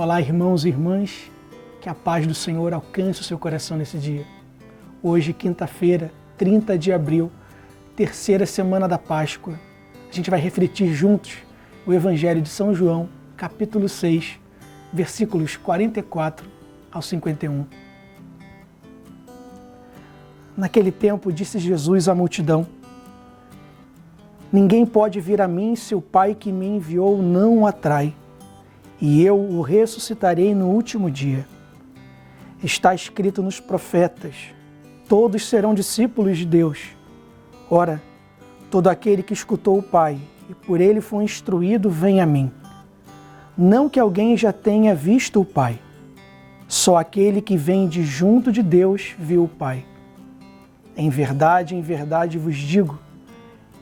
Olá, irmãos e irmãs, que a paz do Senhor alcance o seu coração nesse dia. Hoje, quinta-feira, 30 de abril, terceira semana da Páscoa, a gente vai refletir juntos o Evangelho de São João, capítulo 6, versículos 44 ao 51. Naquele tempo, disse Jesus à multidão: ninguém pode vir a mim se o Pai que me enviou não o atrai, e eu o ressuscitarei no último dia. Está escrito nos profetas: todos serão discípulos de Deus. Ora, todo aquele que escutou o Pai e por ele foi instruído, vem a mim. Não que alguém já tenha visto o Pai, só aquele que vem de junto de Deus viu o Pai. Em verdade vos digo,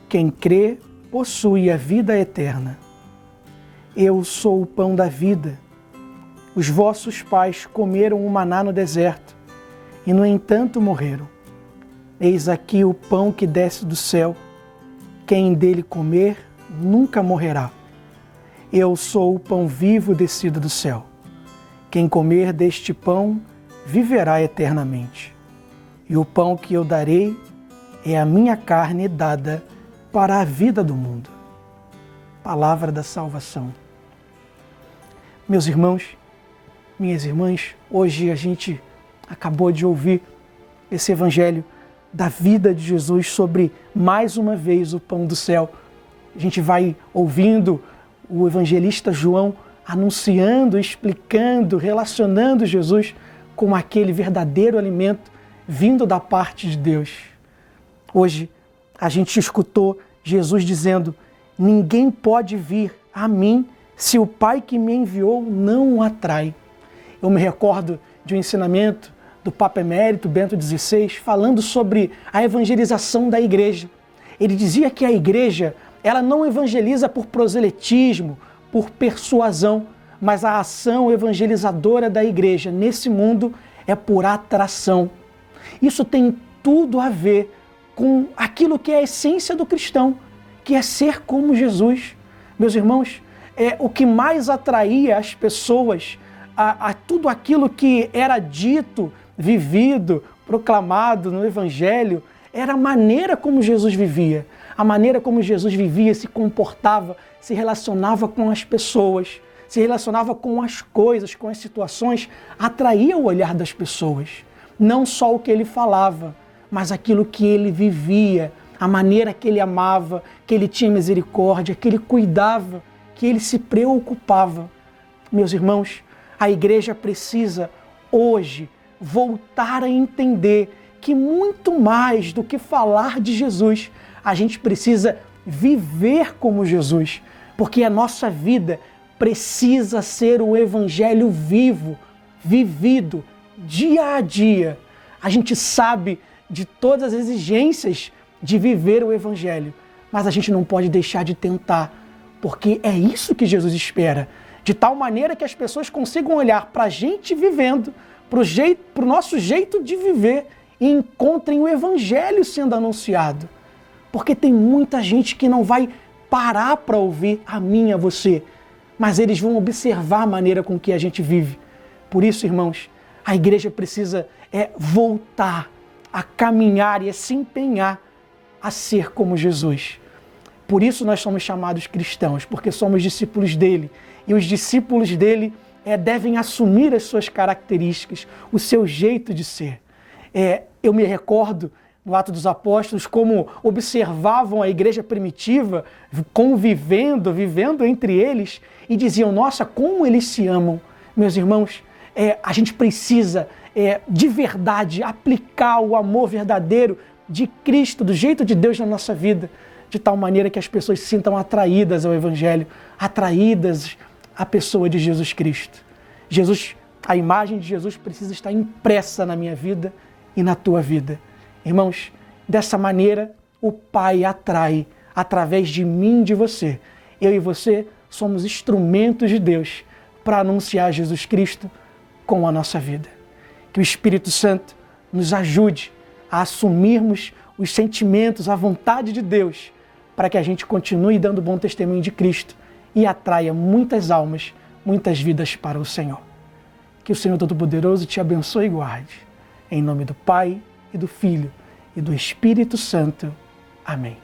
quem crê possui a vida eterna. Eu sou o pão da vida. Os vossos pais comeram o maná no deserto e, no entanto, morreram. Eis aqui o pão que desce do céu. Quem dele comer nunca morrerá. Eu sou o pão vivo descido do céu. Quem comer deste pão viverá eternamente. E o pão que eu darei é a minha carne dada para a vida do mundo. Palavra da salvação. Meus irmãos, minhas irmãs, hoje a gente acabou de ouvir esse evangelho da vida de Jesus sobre, mais uma vez, o pão do céu. A gente vai ouvindo o evangelista João anunciando, explicando, relacionando Jesus com aquele verdadeiro alimento vindo da parte de Deus. Hoje a gente escutou Jesus dizendo: ninguém pode vir a mim se o Pai que me enviou não o atrai. Eu me recordo de um ensinamento do Papa Emérito Bento XVI falando sobre a evangelização da igreja. Ele dizia que a igreja, ela não evangeliza por proselitismo, por persuasão, mas a ação evangelizadora da igreja nesse mundo é por atração. Isso tem tudo a ver com aquilo que é a essência do cristão, que é ser como Jesus. Meus irmãos, o que mais atraía as pessoas a tudo aquilo que era dito, vivido, proclamado no Evangelho, era a maneira como Jesus vivia, a maneira como Jesus vivia, se comportava, se relacionava com as pessoas, se relacionava com as coisas, com as situações, atraía o olhar das pessoas. Não só o que ele falava, mas aquilo que ele vivia, a maneira que ele amava, que ele tinha misericórdia, que ele cuidava, que ele se preocupava. Meus irmãos, a igreja precisa hoje voltar a entender que muito mais do que falar de Jesus, a gente precisa viver como Jesus, porque a nossa vida precisa ser o evangelho vivo, vivido, dia a dia. A gente sabe de todas as exigências de viver o evangelho, mas a gente não pode deixar de tentar, porque é isso que Jesus espera, de tal maneira que as pessoas consigam olhar para a gente vivendo, para o nosso jeito de viver e encontrem o evangelho sendo anunciado. Porque tem muita gente que não vai parar para ouvir a mim e a você, mas eles vão observar a maneira com que a gente vive. Por isso, irmãos, a igreja precisa voltar a caminhar e a se empenhar a ser como Jesus. Por isso nós somos chamados cristãos, porque somos discípulos dele. E os discípulos dele devem assumir as suas características, o seu jeito de ser. Eu me recordo, no Atos dos Apóstolos, como observavam a igreja primitiva, vivendo entre eles, e diziam: nossa, como eles se amam. Meus irmãos, a gente precisa, de verdade, aplicar o amor verdadeiro de Cristo, do jeito de Deus na nossa vida, de tal maneira que as pessoas se sintam atraídas ao Evangelho, atraídas à pessoa de Jesus Cristo. A imagem de Jesus precisa estar impressa na minha vida e na tua vida. Irmãos, dessa maneira o Pai atrai através de mim e de você. Eu e você somos instrumentos de Deus para anunciar Jesus Cristo com a nossa vida. Que o Espírito Santo nos ajude a assumirmos os sentimentos, a vontade de Deus, para que a gente continue dando bom testemunho de Cristo e atraia muitas almas muitas vidas para o Senhor. Que o Senhor Todo-Poderoso te abençoe e guarde. Em nome do Pai, e do Filho, e do Espírito Santo. Amém.